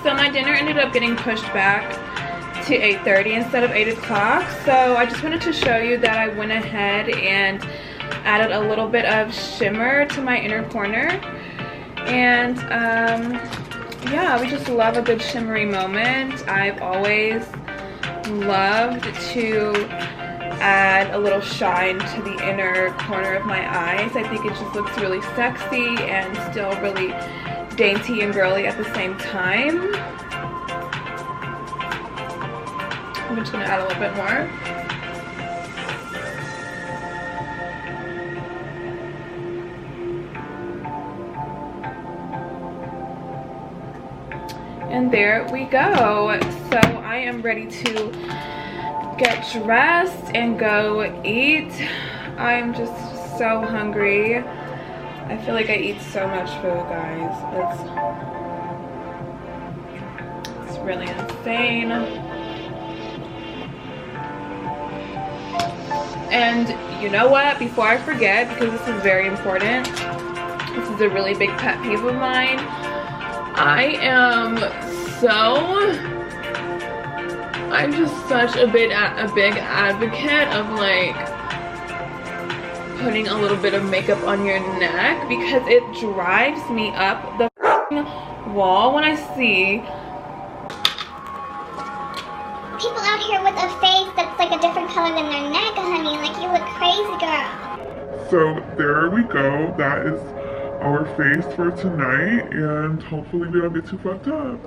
So my dinner ended up getting pushed back to 8:30 instead of 8 o'clock. So I just wanted to show you that I went ahead and added a little bit of shimmer to my inner corner. And yeah, we just love a good shimmery moment. I've always loved to add a little shine to the inner corner of my eyes. I think it just looks really sexy and still really dainty and girly at the same time. I'm just gonna add a little bit more. And there we go. So I am ready to get dressed and go eat. I'm just so hungry. I feel like I eat so much food, guys. It's really insane. And you know what? Before I forget, because this is very important, this is a really big pet peeve of mine. I'm just such a big advocate of like putting a little bit of makeup on your neck, because it drives me up the wall when I see people out here with a face that's like a different color than their neck, honey. Like, you look crazy, girl. So there we go. That is our face for tonight, and hopefully we don't get too fucked up.